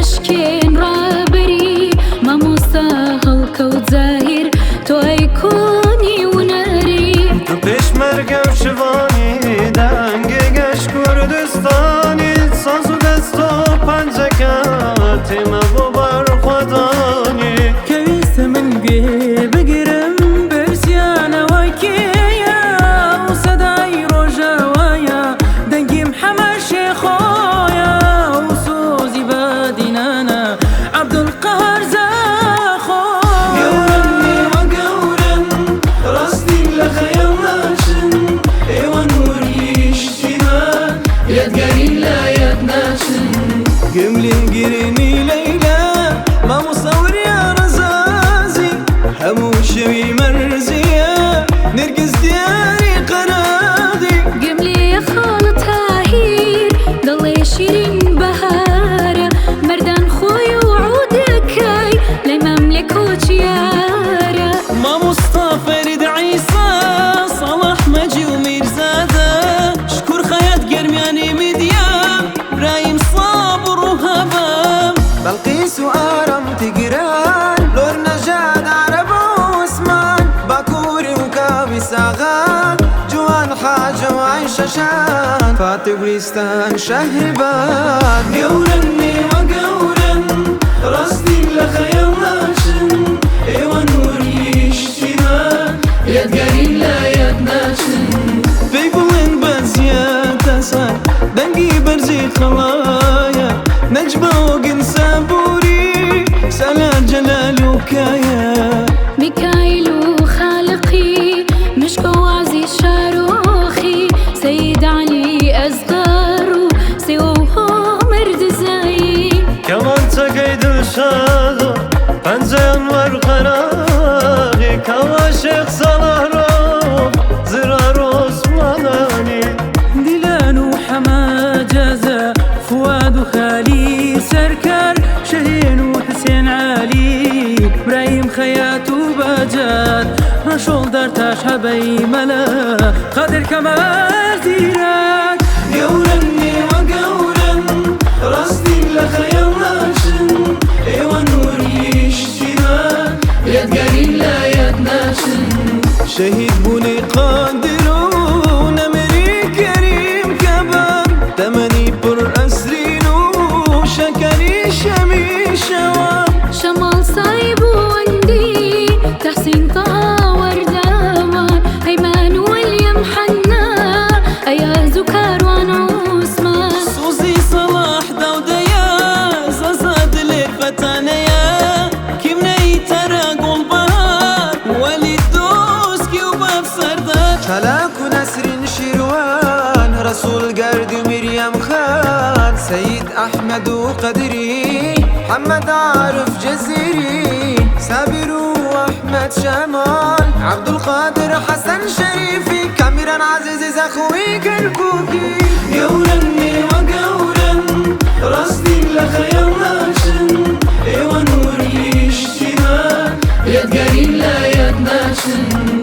عشقین رابری مامۆستا هەڵکەوت زاهیر تۆی کۆنی و نەری تو پێشمەرگە و شوانی دەنگی گەشت کوردستانی ساز و دەست و پەنجەکە تێمە بۆ بەرخوادانی کەویستە من گوێ بگرم بەرزیانەوەی کێیە و سەدای ڕۆژەوەیە دەنگیم هەمە شێخۆیە و سۆزی بە دینانە عەبدولقەهار زاخۆ گەورەن ئێوە گەورەن ڕاستین لەخەیاڵ ناچن ئێوەن نیشتیمان یادگارین لەیاد ناچن گملی گرێنی لەیلا مامۆستا وریان ڕەزازی هەموو شەوی مەرزیە نێرگز دیاری قەراغی گملێ خاڵە تاهیر دڵێ شیرین بەهارە مەردان خۆی و عودەکەی لای مەملێ کۆچیارە مامۆستا فەرید عیسا ساڵح مەجی و میرزادە شکور خەیات گەرمیانی میدیا برایم سابر و هەبام بەڵقیس و ئارەم تیگران لۆر نەژاد عەرەب و عوسمان باکووری و کاوی ساغان جوان حاجە و عەیشەشان فاتێگولیستان شەهربان گەورەن ئێوە گەورەن ڕاستین لەخەیاڵ ناچن ئێوەن نیشتیمان یادگارین لەیاد ناچن پێی بڵێن بە زیاتەسان دەنگی بەرزی خەڵایە نەجبەوەگن سەبووری سەلار جەلال و کایە میکایل و خالقی مشک و وازی شارۆخی سەید عەلی ئەزغەر و سێوە مەردزایی کەمانچەکەی دڵشاد و پەنجەیان وەرقەراغی کەوا شێخ سەڵاهڕۆ زرار و عوسمانانی دیلان و حەماجەزە فواد و خالی سەرکار شەهێن و حسێن عالی برایم خەیات و بەجات ڕەشۆڵدار تاش هەبەی مەلە قەدر کەمال زیرەک گەورەن ئێوە گەورەن ڕاستین لەخەیاڵ ناچن ئێوەن نیشتیمان یادگارین لەیاد ناچن شەهید بوونەی قادر و نەمەری کەریم کەبار تەمەنی پڕ ئەسرین و شەکەری شەمیشەوە شەماڵ سای بووەندی تەحسین تاوەردەمان هەیمان وەلیەم حەنا ئەیاز و کاروان عوسمان سوزی سەڵاح داودەیە زەزاد لێ فەتانەیە کیمنەی تەرە گوڵبەهار وەلی دۆسکی و بەف سەردار چالاک و نەسرین شیروان ڕەسوول گەرد و میریەم خان سەید ئەحمەد و قەدری محەممەد عارف جەزیری سابر و ئەحمەد شەمال عەبدولقادر حەسەن شەریفی کامیران عەزیزی زەخوی کەرکووکی گەورەن ئێوە گەورەن ڕاستین لەخەیاڵ ناچن ئێوەن نیشتیمان یادگارین لەیاد ناچن